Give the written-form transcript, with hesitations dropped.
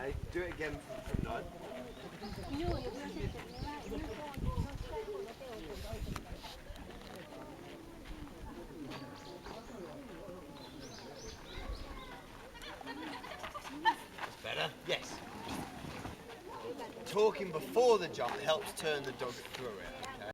Okay, do it again from Nod. That's better. Yes. Talking before the jump helps turn the dog through it.